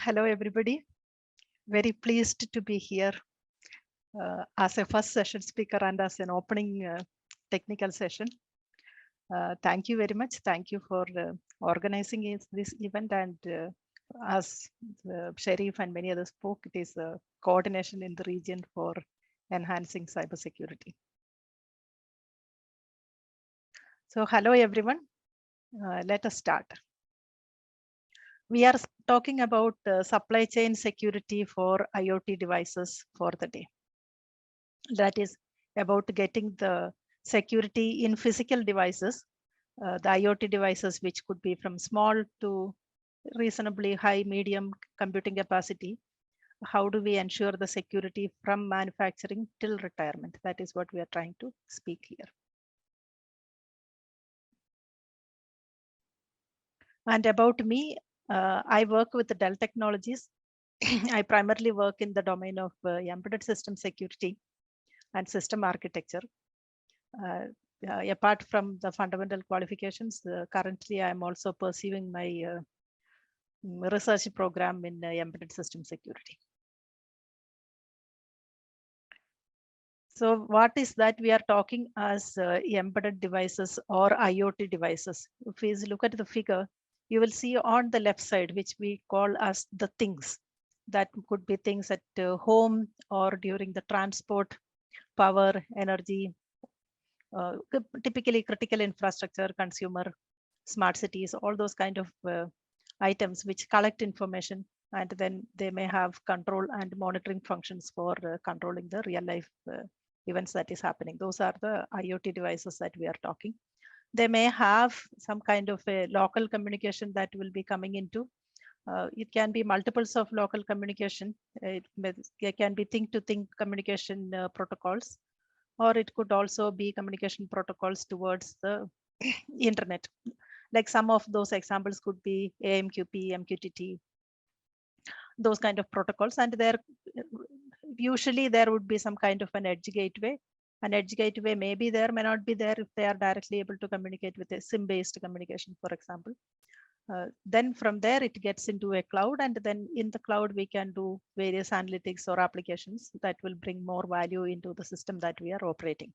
Hello, everybody. Very pleased to be here as a first session speaker and as an opening technical session. Thank you very much. Thank you for organizing this event. And as Sharif and many others spoke, it is a coordination in the region for enhancing cybersecurity. So hello, everyone. Let us start. We are talking about supply chain security for IoT devices for the day. That is about getting the security in physical devices, the IoT devices, which could be from small to reasonably high, medium computing capacity. How do we ensure the security from manufacturing till retirement? That is what we are trying to speak here. And about me, I work with the Dell Technologies. I primarily work in the domain of embedded system security and system architecture. Apart from the fundamental qualifications, currently I am also pursuing my research program in embedded system security. So what is that we are talking as embedded devices or IoT devices? If we look at the figure, you will see on the left side, which we call as the things. That could be things at home or during the transport, power, energy, typically critical infrastructure, consumer, smart cities, all those kind of items which collect information, and then they may have control and monitoring functions for controlling the real life events that is happening. Those are the IoT devices that we are talking. They may have some kind of a local communication that will be coming into. It can be multiples of local communication. It can be thing-to-thing communication protocols, or it could also be communication protocols towards the internet. Like some of those examples could be AMQP, MQTT, those kind of protocols. And there usually there would be some kind of an edge gateway. An edge gateway may be there, may not be there if they are directly able to communicate with a SIM-based communication, for example. Then from there it gets into a cloud, and then in the cloud we can do various analytics or applications that will bring more value into the system that we are operating.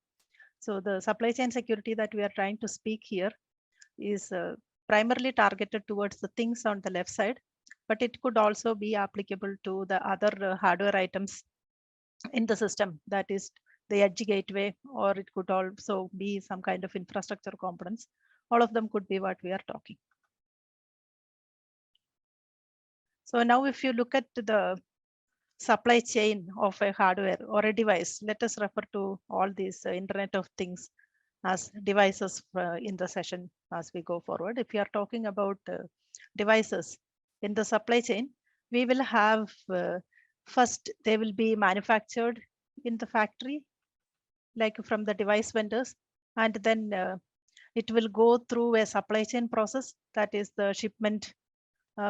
So the supply chain security that we are trying to speak here is primarily targeted towards the things on the left side, but it could also be applicable to the other hardware items in the system, that is the edge gateway, or it could also be some kind of infrastructure components. All of them could be what we are talking. So now if you look at the supply chain of a hardware or a device, let us refer to all these Internet of Things as devices in the session as we go forward. If you are talking about devices in the supply chain, we will have first, they will be manufactured in the factory, like from the device vendors, and then it will go through a supply chain process, that is the shipment.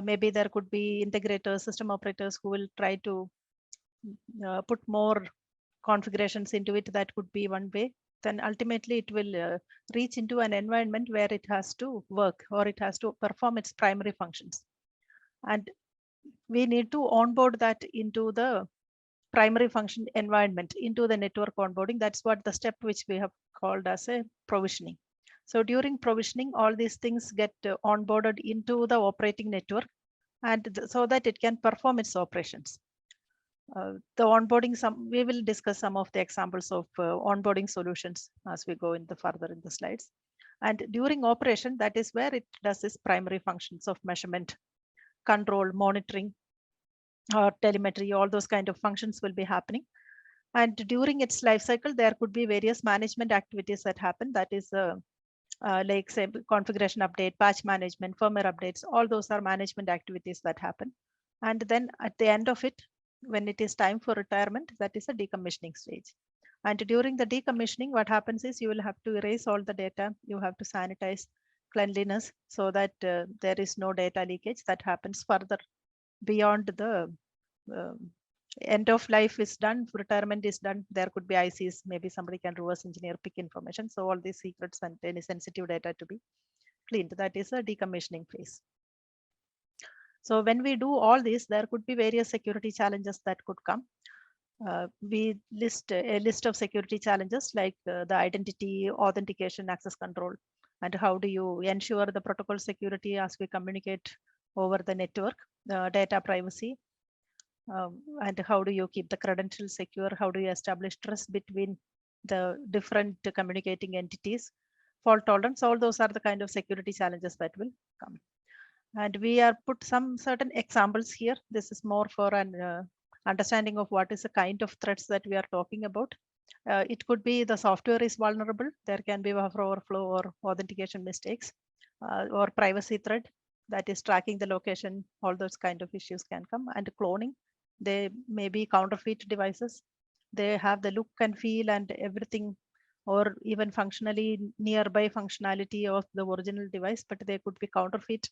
Maybe there could be integrators, system operators who will try to put more configurations into it. That could be one way. Then ultimately it will reach into an environment where it has to work or it has to perform its primary functions. And we need to onboard that into the primary function environment, into the network onboarding. That's what the step which we have called as a provisioning. So during provisioning, all these things get onboarded into the operating network, and so that it can perform its operations. The onboarding, we will discuss some of the examples of onboarding solutions as we go in the further in the slides. And during operation, that is where it does its primary functions of measurement, control, monitoring, or telemetry. All those kind of functions will be happening. And during its life cycle, there could be various management activities that happen. That is like say configuration update, patch management, firmware updates. All those are management activities that happen. And then at the end of it, when it is time for retirement, that is a decommissioning stage. And during the decommissioning, what happens is you will have to erase all the data. You have to sanitize, cleanliness, so that there is no data leakage that happens further beyond the end of life is done, retirement is done. There could be ICs, maybe somebody can reverse engineer, pick information. So all these secrets and any sensitive data to be cleaned. That is a decommissioning phase. So when we do all this, there could be various security challenges that could come. We list a list of security challenges like the identity, authentication, access control, and how do you ensure the protocol security as we communicate over the network, data privacy, and how do you keep the credentials secure? How do you establish trust between the different communicating entities? Fault tolerance, all those are the kind of security challenges that will come. And we are put some certain examples here. This is more for an understanding of what is the kind of threats that we are talking about. It could be the software is vulnerable. There can be buffer overflow or authentication mistakes, or privacy threat, that is tracking the location. All those kind of issues can come. And cloning, they may be counterfeit devices. They have the look and feel and everything, or even functionally nearby functionality of the original device, but they could be counterfeit,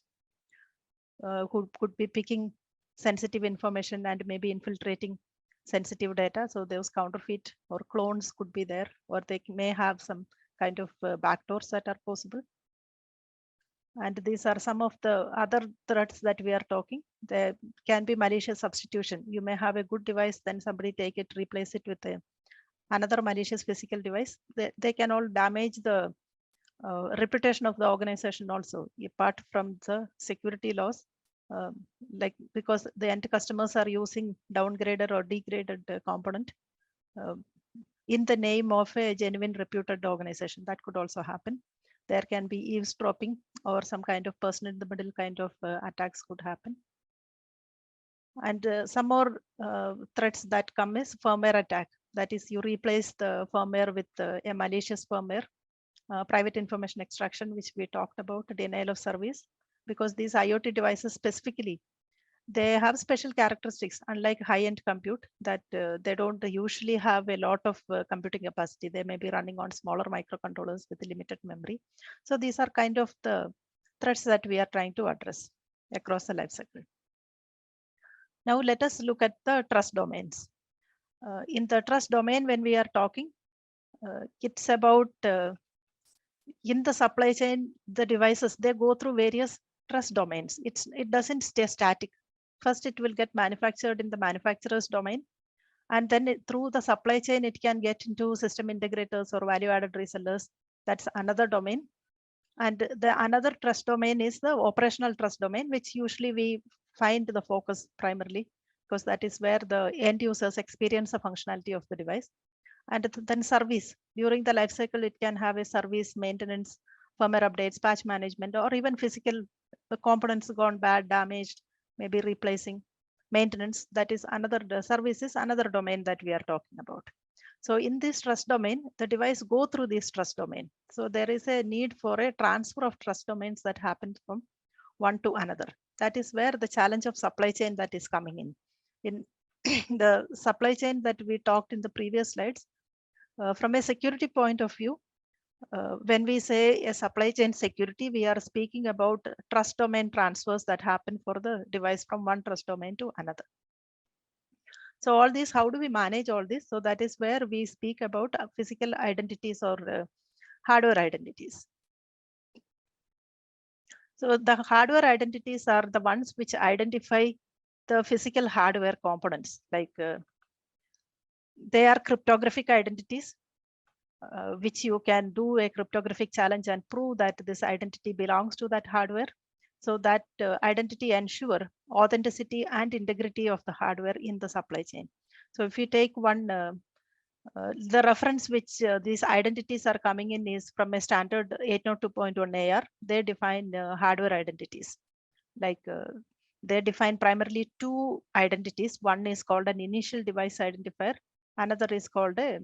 who could be picking sensitive information and maybe infiltrating sensitive data. So those counterfeit or clones could be there, or they may have some kind of backdoors that are possible. And these are some of the other threats that we are talking. There can be malicious substitution. You may have a good device, then somebody take it, replace it with another malicious physical device. They can all damage the reputation of the organization also, apart from the security loss. Like because the end customers are using downgraded or degraded component in the name of a genuine reputed organization. That could also happen. There can be eavesdropping or some kind of person in the middle kind of attacks could happen. And some more threats that come is firmware attack. That is, you replace the firmware with a malicious firmware. Private information extraction, which we talked about, denial of service, because these IoT devices specifically, they have special characteristics, unlike high-end compute, that they don't usually have a lot of computing capacity. They may be running on smaller microcontrollers with limited memory. So these are kind of the threats that we are trying to address across the life cycle. Now let us look at the trust domains. In the trust domain, when we are talking, it's about in the supply chain, the devices, they go through various trust domains. It doesn't stay static. First, it will get manufactured in the manufacturer's domain. And then through the supply chain, it can get into system integrators or value-added resellers. That's another domain. And the another trust domain is the operational trust domain, which usually we find the focus primarily, because that is where the end users experience the functionality of the device. And then service. During the life cycle, it can have a service, maintenance, firmware updates, patch management, or even physical components gone bad, damaged, maybe replacing. Maintenance, that is another, the service is another domain that we are talking about. So in this trust domain, the device go through this trust domain. So there is a need for a transfer of trust domains that happens from one to another. That is where the challenge of supply chain that is coming in. In the supply chain that we talked in the previous slides, from a security point of view, when we say a supply chain security, we are speaking about trust domain transfers that happen for the device from one trust domain to another. So all these, how do we manage all this? So that is where we speak about physical identities or hardware identities. So the hardware identities are the ones which identify the physical hardware components, like they are cryptographic identities, which you can do a cryptographic challenge and prove that this identity belongs to that hardware. So that identity ensure authenticity and integrity of the hardware in the supply chain. So if you take one, the reference which these identities are coming in is from a standard 802.1 AR. They define hardware identities. Like they define primarily two identities. One is called an initial device identifier. Another is called a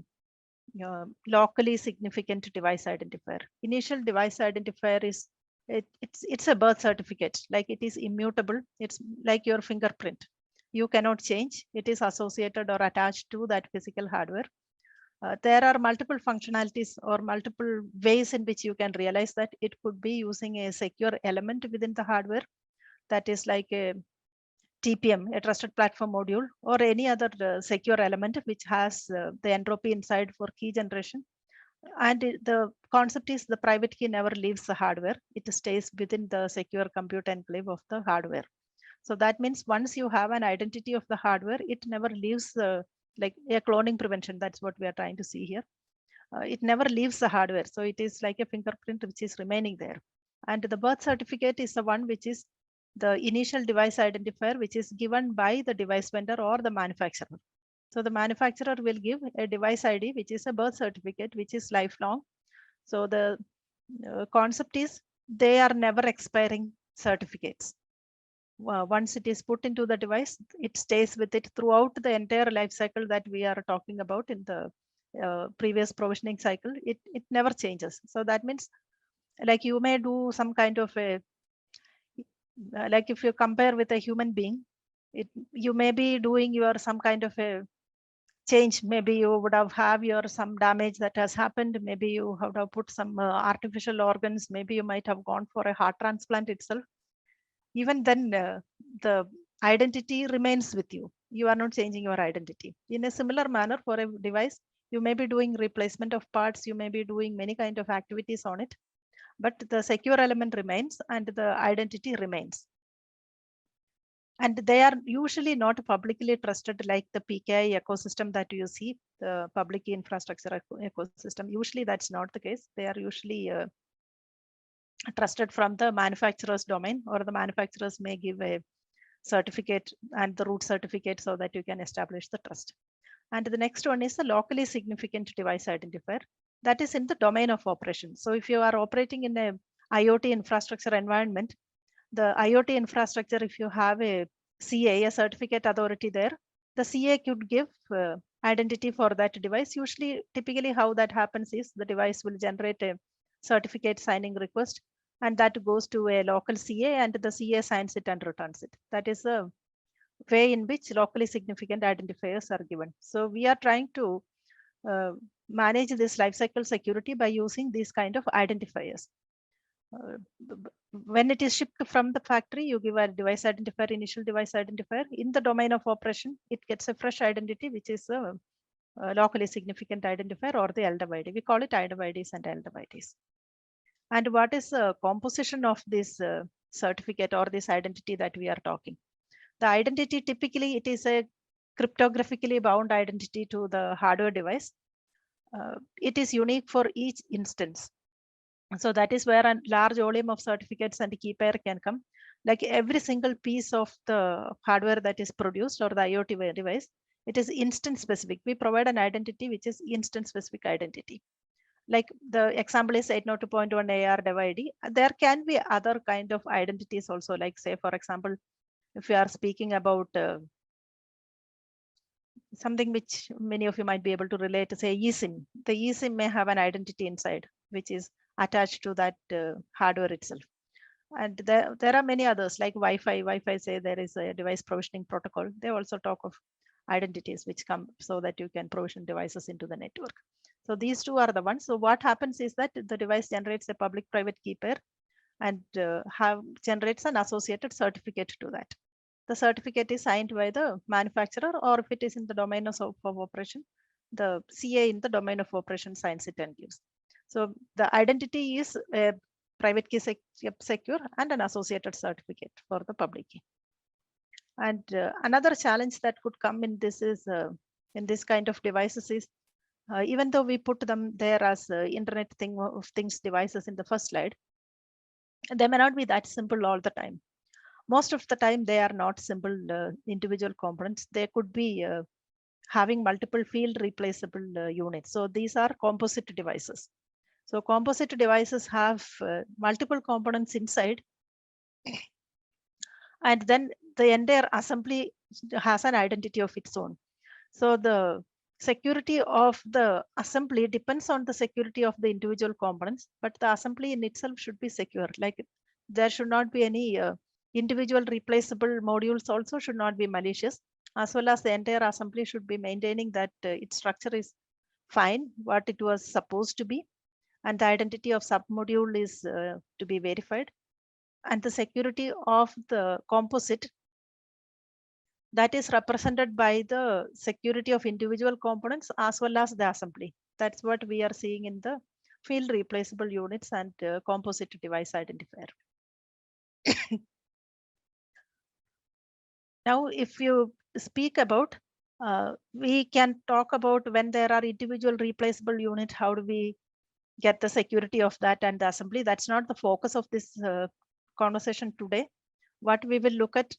locally significant device identifier. Initial device identifier is it's a birth certificate, like it is immutable. It's like your fingerprint. You cannot change. It is associated or attached to that physical hardware. There are multiple functionalities or multiple ways in which you can realize that. It could be using a secure element within the hardware, that is like a TPM, a trusted platform module, or any other secure element which has the entropy inside for key generation. And the concept is the private key never leaves the hardware. It stays within the secure compute enclave of the hardware. So that means once you have an identity of the hardware, it never leaves like a cloning prevention. That's what we are trying to see here. It never leaves the hardware. So it is like a fingerprint which is remaining there. And the birth certificate is the one which is the initial device identifier, which is given by the device vendor or the manufacturer. So the manufacturer will give a device ID, which is a birth certificate, which is lifelong. So the concept is they are never expiring certificates. Once it is put into the device, it stays with it throughout the entire life cycle that we are talking about in the previous provisioning cycle. It never changes. So that means like you may do some kind of a, like if you compare with a human being, you may be doing your some kind of a change. Maybe you would have your some damage that has happened. Maybe you would have put some artificial organs. Maybe you might have gone for a heart transplant itself. Even then the identity remains with you. You are not changing your identity. In a similar manner, for a device, you may be doing replacement of parts, you may be doing many kind of activities on it, but the secure element remains and the identity remains. And they are usually not publicly trusted like the PKI ecosystem that you see, the public infrastructure ecosystem. Usually that's not the case. They are usually trusted from the manufacturer's domain, or the manufacturers may give a certificate and the root certificate so that you can establish the trust. And the next one is the locally significant device identifier. That is in the domain of operation. So if you are operating in a IoT infrastructure environment, the IoT infrastructure, if you have a CA, a certificate authority there, the CA could give identity for that device. Usually, typically how that happens is the device will generate a certificate signing request, and that goes to a local CA, and the CA signs it and returns it. That is a way in which locally significant identifiers are given. So we are trying to manage this lifecycle security by using these kind of identifiers. When it is shipped from the factory, you give a device identifier, initial device identifier. In the domain of operation, it gets a fresh identity, which is a locally significant identifier, or the LWID. We call it IWIDs and LWIDs. And what is the composition of this certificate or this identity that we are talking? The identity, typically, it is a cryptographically bound identity to the hardware device. It is unique for each instance. So that is where a large volume of certificates and key pair can come. Like every single piece of the hardware that is produced or the IoT device, it is instance specific. We provide an identity which is instance specific identity. Like the example is 802.1 AR DevID. There can be other kind of identities also, like say, for example, if you are speaking about something which many of you might be able to relate to, say eSIM. The eSIM may have an identity inside, which is attached to that hardware itself. And there are many others like Wi-Fi. Wi-Fi, say there is a device provisioning protocol. They also talk of identities which come so that you can provision devices into the network. So these two are the ones. So what happens is that the device generates a public-private key pair and generates an associated certificate to that. The certificate is signed by the manufacturer, or if it is in the domain of operation, the CA in the domain of operation signs it and gives. So the identity is a private key secure and an associated certificate for the public key. And another challenge that could come in this is in this kind of devices is even though we put them there as Internet of Things devices in the first slide, they may not be that simple all the time. Most of the time, they are not simple individual components. They could be having multiple field replaceable units. So these are composite devices. So composite devices have multiple components inside, and then the entire assembly has an identity of its own. So the security of the assembly depends on the security of the individual components, but the assembly in itself should be secure. Like there should not be any individual replaceable modules also should not be malicious, as well as the entire assembly should be maintaining that its structure is fine, what it was supposed to be, and the identity of submodule is to be verified, and the security of the composite that is represented by the security of individual components as well as the assembly. That's what we are seeing in the field replaceable units and composite device identifier. Now, if you speak about, we can talk about when there are individual replaceable unit, how do we get the security of that and the assembly? That's not the focus of this conversation today. What we will look at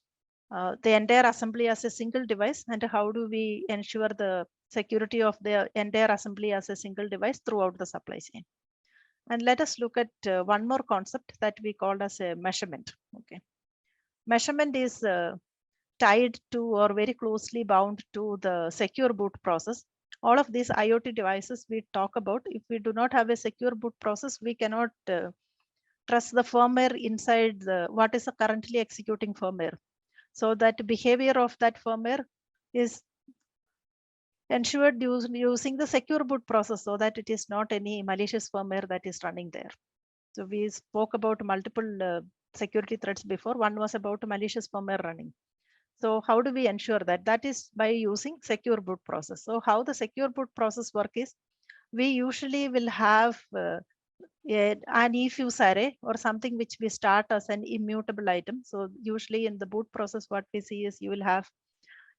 the entire assembly as a single device, and how do we ensure the security of the entire assembly as a single device throughout the supply chain. And let us look at one more concept that we call as a measurement. Okay, measurement is tied to or very closely bound to the secure boot process. All of these IoT devices we talk about, if we do not have a secure boot process, we cannot trust the firmware inside what is currently executing firmware. So that behavior of that firmware is ensured using the secure boot process, so that it is not any malicious firmware that is running there. So we spoke about multiple security threats before. One was about malicious firmware running. So how do we ensure that? That is by using secure boot process. So how the secure boot process work is, we usually will have an eFuse array or something which we start as an immutable item. So usually in the boot process, what we see is you will have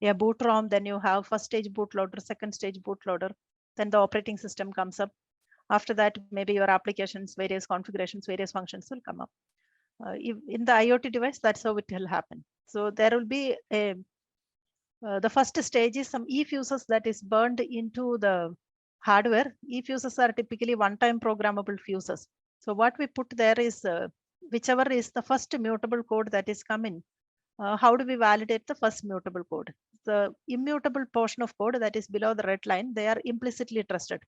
a boot ROM, then you have first stage bootloader, second stage bootloader, then the operating system comes up. After that, maybe your applications, various configurations, various functions will come up. In the IoT device, that's how it will happen. So there will be the first stage is some eFuses that is burned into the hardware. eFuses are typically one-time programmable fuses. So what we put there is whichever is the first mutable code that is coming. How do we validate the first mutable code? The immutable portion of code that is below the red line, they are implicitly trusted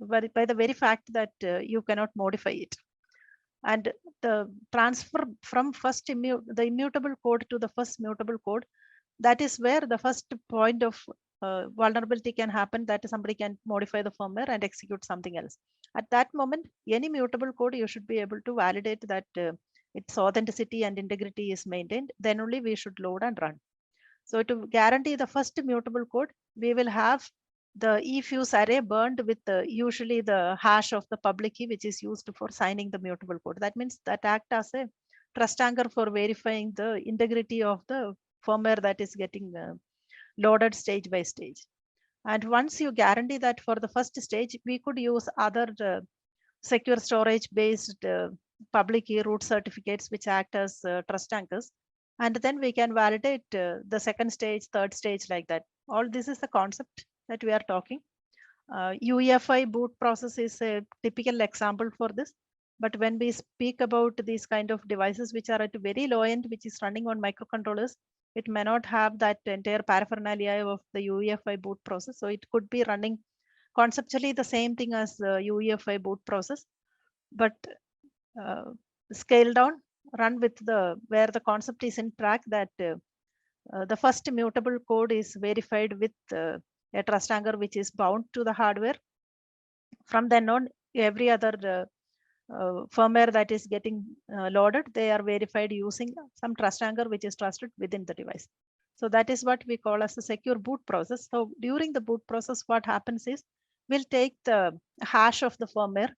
by the very fact that you cannot modify it. And the transfer from the immutable code to the first mutable code, that is where the first point of vulnerability can happen, that somebody can modify the firmware and execute something else. At that moment, any mutable code, you should be able to validate that its authenticity and integrity is maintained. Then only we should load and run. So to guarantee the first mutable code, we will have the eFuse array burned with usually the hash of the public key, which is used for signing the mutable code. That means that act as a trust anchor for verifying the integrity of the firmware that is getting loaded stage by stage. And once you guarantee that for the first stage, we could use other secure storage based public key root certificates, which act as trust anchors. And then we can validate the second stage, third stage, like that. All this is the concept that we are talking. UEFI boot process is a typical example for this. But when we speak about these kind of devices which are at a very low end, which is running on microcontrollers, it may not have that entire paraphernalia of the UEFI boot process. So it could be running conceptually the same thing as the UEFI boot process, but scale down, run with where the concept is in track that the first mutable code is verified with a trust anchor which is bound to the hardware. From then on, every other firmware that is getting loaded, they are verified using some trust anchor which is trusted within the device. So that is what we call as a secure boot process. So during the boot process, what happens is we'll take the hash of the firmware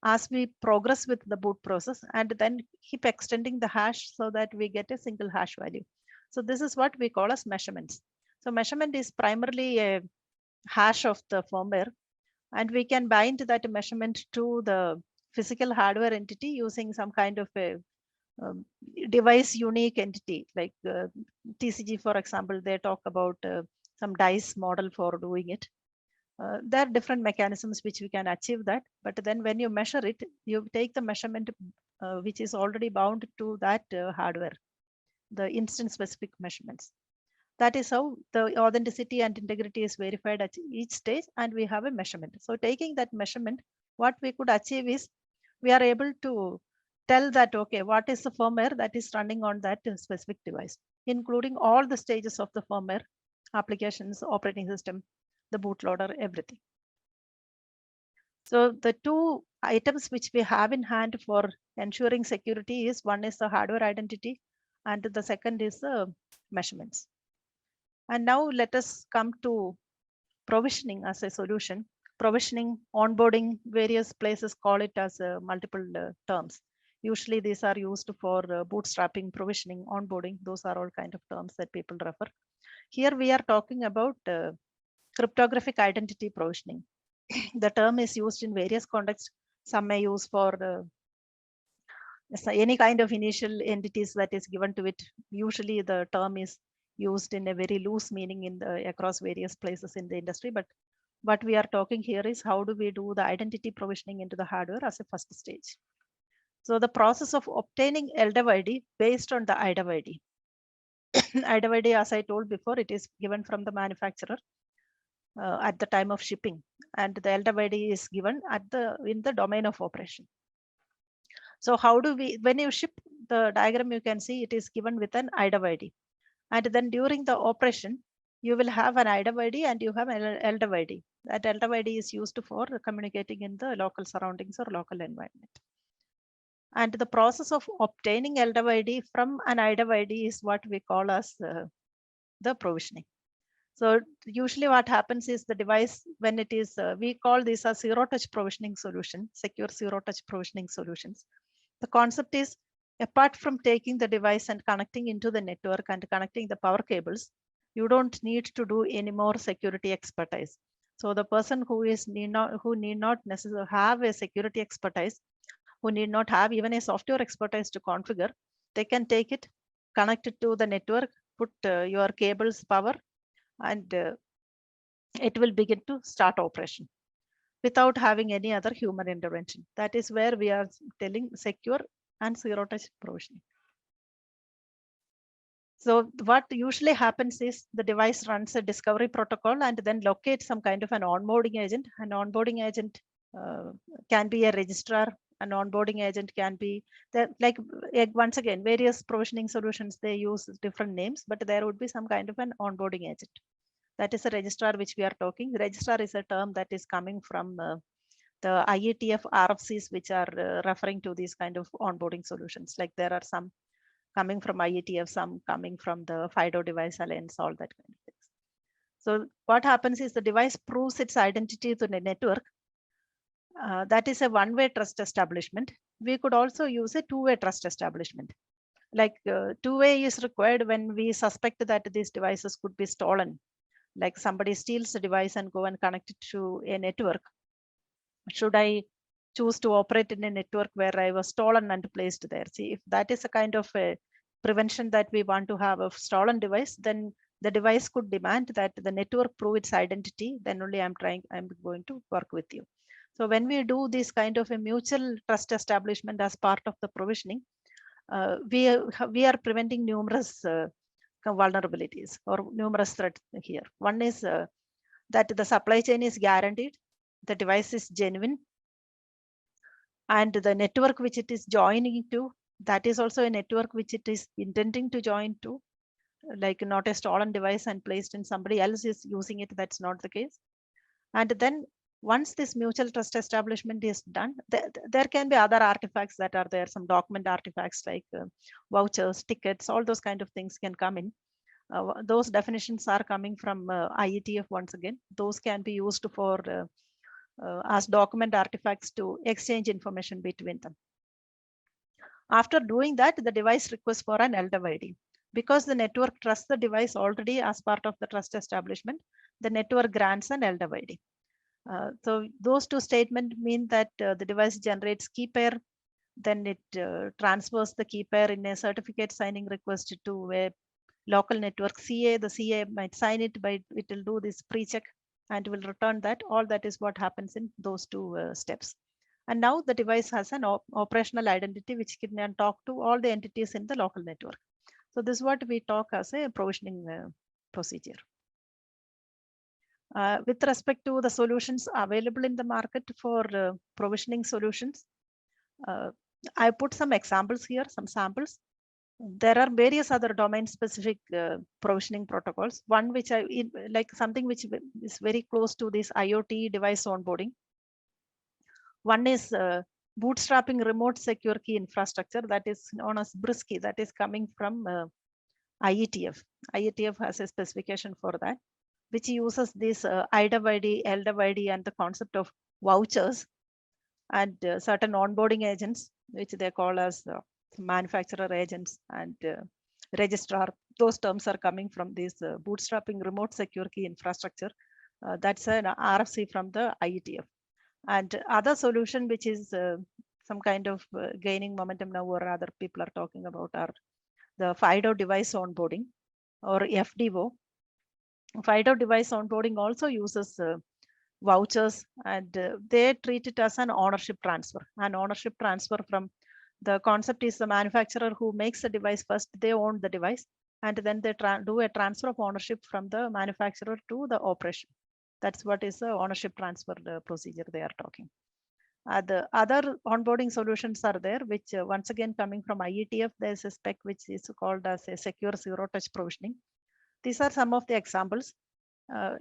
as we progress with the boot process, and then keep extending the hash so that we get a single hash value. So this is what we call as measurements. So measurement is primarily a hash of the firmware, and we can bind that measurement to the physical hardware entity using some kind of a device unique entity, like TCG, for example. They talk about some dice model for doing it. There are different mechanisms which we can achieve that, but then when you measure it, you take the measurement which is already bound to that hardware, the instance specific measurements. That is how the authenticity and integrity is verified at each stage, and we have a measurement. So taking that measurement, what we could achieve is we are able to tell that, okay, what is the firmware that is running on that specific device, including all the stages of the firmware, applications, operating system, the bootloader, everything. So the two items which we have in hand for ensuring security is, one is the hardware identity, and the second is the measurements. And now let us come to provisioning as a solution. Provisioning, onboarding, various places call it as multiple terms. Usually these are used for bootstrapping, provisioning, onboarding. Those are all kind of terms that people refer. Here we are talking about cryptographic identity provisioning. The term is used in various contexts. Some may use for any kind of initial entities that is given to it. Usually the term is used in a very loose meaning in the across various places in the industry. But what we are talking here is how do we do the identity provisioning into the hardware as a first stage. So the process of obtaining LWID based on the IWID. IWID, as I told before, it is given from the manufacturer at the time of shipping, and the LWID is given at in the domain of operation. So how do we, when you ship the diagram, you can see it is given with an IWID, and then during the operation, you will have an IWID and you have an LWID. That LWID is used for communicating in the local surroundings or local environment. And the process of obtaining LWID from an IWID is what we call as the provisioning. So usually what happens is the device, when it is, we call this a zero-touch provisioning solution, secure zero-touch provisioning solutions. The concept is, apart from taking the device and connecting into the network and connecting the power cables, you don't need to do any more security expertise. So the person who need not necessarily have a security expertise, who need not have even a software expertise to configure, they can take it, connect it to the network, put your cables power, and it will begin to start operation without having any other human intervention. That is where we are telling secure and zero-touch provisioning. So what usually happens is the device runs a discovery protocol and then locates some kind of an onboarding agent. An onboarding agent can be a registrar. An onboarding agent can be that, like once again, various provisioning solutions, they use different names, but there would be some kind of an onboarding agent. That is a registrar which we are talking. Registrar is a term that is coming from the IETF RFCs, which are referring to these kind of onboarding solutions. Like there are some coming from IETF, some coming from the FIDO Device Alliance, all that kind of things. So what happens is the device proves its identity to the network. That is a one-way trust establishment. We could also use a two-way trust establishment. Like two-way is required when we suspect that these devices could be stolen. Like somebody steals the device and go and connect it to a network. Should I choose to operate in a network where I was stolen and placed there? See, if that is a kind of a prevention that we want to have of stolen device, then the device could demand that the network prove its identity. Then only I'm going to work with you. So when we do this kind of a mutual trust establishment as part of the provisioning, we are preventing numerous vulnerabilities or numerous threats here. One is that the supply chain is guaranteed, the device is genuine, and the network which it is joining to, that is also a network which it is intending to join to, like not a stolen device and placed in somebody else is using it. That's not the case. And then once this mutual trust establishment is done, there can be other artifacts that are there, some document artifacts like vouchers, tickets, all those kind of things can come in. Those definitions are coming from IETF once again. Those can be used for as document artifacts to exchange information between them. After doing that, the device requests for an LWID. Because the network trusts the device already as part of the trust establishment, the network grants an LWID. So those two statements mean that the device generates key pair, then it transfers the key pair in a certificate signing request to a local network CA. The CA might sign it, but it will do this pre-check and will return that. All that is what happens in those two steps. And now the device has an operational identity which can talk to all the entities in the local network. So this is what we talk as a provisioning procedure. With respect to the solutions available in the market for provisioning solutions, I put some examples here, some samples. There are various other domain-specific provisioning protocols. One which like something which is very close to this IoT device onboarding. One is bootstrapping remote secure key infrastructure, that is known as BRISKey, that is coming from IETF. IETF has a specification for that, which uses this IWID, LWID, and the concept of vouchers and certain onboarding agents which they call as manufacturer agents and registrar. Those terms are coming from this bootstrapping remote secure key infrastructure. That's an RFC from the IETF. And other solution, which is some kind of gaining momentum now, or other people are talking about, are the FIDO device onboarding, or FDO. FIDO device onboarding also uses vouchers, and they treat it as an ownership transfer. An ownership transfer from the concept is the manufacturer who makes the device first, they own the device, and then they do a transfer of ownership from the manufacturer to the operation. That's what is the ownership transfer procedure they are talking. The other onboarding solutions are there, which once again coming from IETF, there's a spec which is called as a secure zero touch provisioning. These are some of the examples.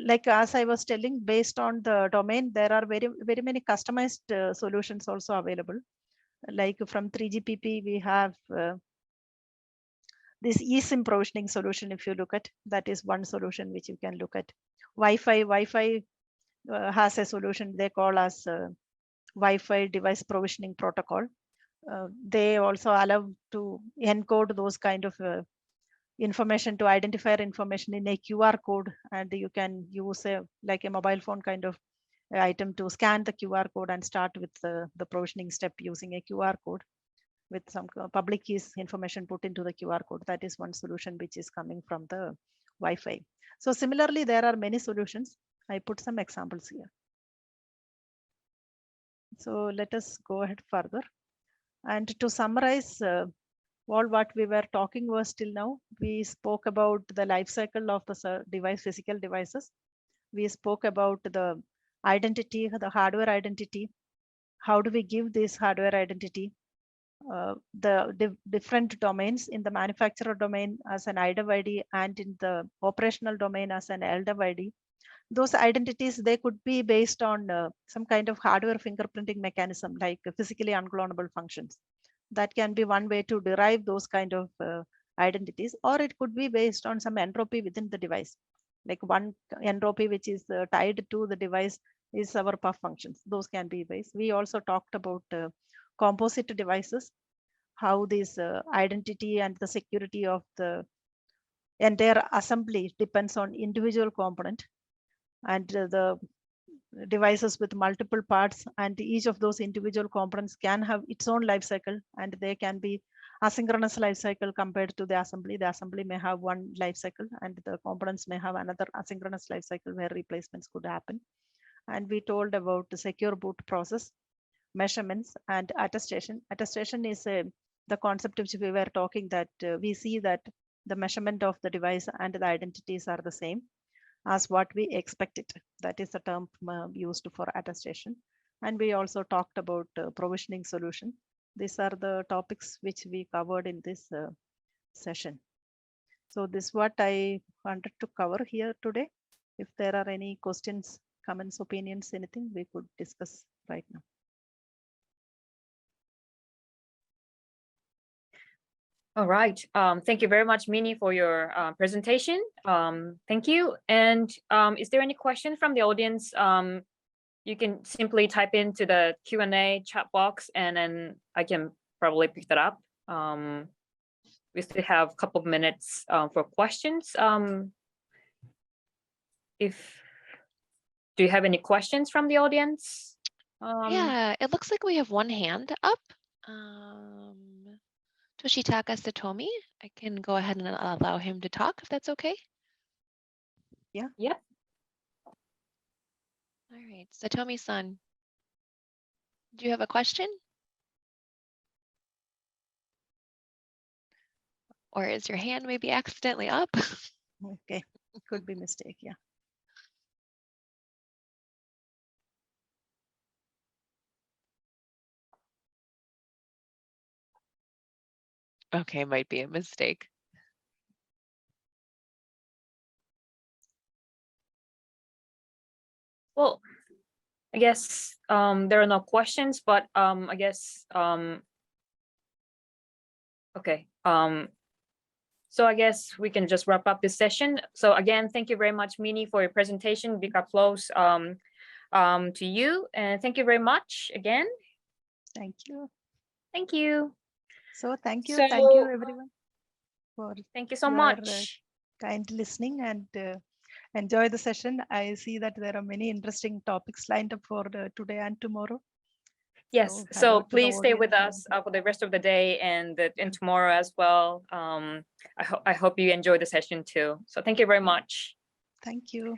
Like as I was telling, based on the domain, there are very many customized solutions also available. Like from 3GPP, we have this eSIM provisioning solution. If you look at, that is one solution which you can look at. Wi-Fi has a solution they call as Wi-Fi device provisioning protocol. They also allow to encode those kind of information to identifier information in a QR code, and you can use like a mobile phone kind of item to scan the QR code and start with the provisioning step using a QR code with some public keys information put into the QR code. That is one solution which is coming from the Wi-Fi. So similarly, there are many solutions. I put some examples here. So let us go ahead further. And to summarize, all what we were talking was till now, we spoke about the life cycle of the device, physical devices. We spoke about the identity, the hardware identity. How do we give this hardware identity? The different domains in the manufacturer domain as an IDV and in the operational domain as an LDV. Those identities, they could be based on some kind of hardware fingerprinting mechanism, like physically unclonable functions. That can be one way to derive those kind of identities, or it could be based on some entropy within the device. Like one entropy which is tied to the device is our puff functions. Those can be ways. We also talked about composite devices, how this identity and the security of the entire assembly depends on individual component, and the devices with multiple parts, and each of those individual components can have its own life cycle, and they can be asynchronous life cycle compared to the assembly. The assembly may have one life cycle and the components may have another asynchronous life cycle where replacements could happen. And we told about the secure boot process, measurements, and attestation. Attestation is the concept which we were talking, that we see that the measurement of the device and the identities are the same as what we expect it. That is the term used for attestation. And we also talked about provisioning solution. These are the topics which we covered in this session. So this is what I wanted to cover here today. If there are any questions, comments, opinions, anything, we could discuss right now. All right. Thank you very much, Mini, for your presentation. Thank you. And is there any question from the audience? You can simply type into the Q&A chat box, and then I can probably pick that up. We still have a couple of minutes for questions. Do you have any questions from the audience? Yeah, it looks like we have one hand up. Toshitaka Satomi, I can go ahead and allow him to talk if that's okay. Yeah. Yeah. All right, Satomi-san, do you have a question? Or is your hand maybe accidentally up? Okay, it could be mistake, yeah. Okay, might be a mistake. Well, I guess there are no questions, but I guess okay. So I guess we can just wrap up this session. So again, thank you very much, Mini, for your presentation. Big applause to you, and thank you very much again. Thank you. Thank you. So thank you So- everyone for Thank you so your, much. kind listening and enjoy the session. I see that there are many interesting topics lined up for today and tomorrow. Yes, So so hello to the please stay with audience us for the rest of the day and tomorrow as well. I hope you enjoy the session too. So thank you very much. Thank you.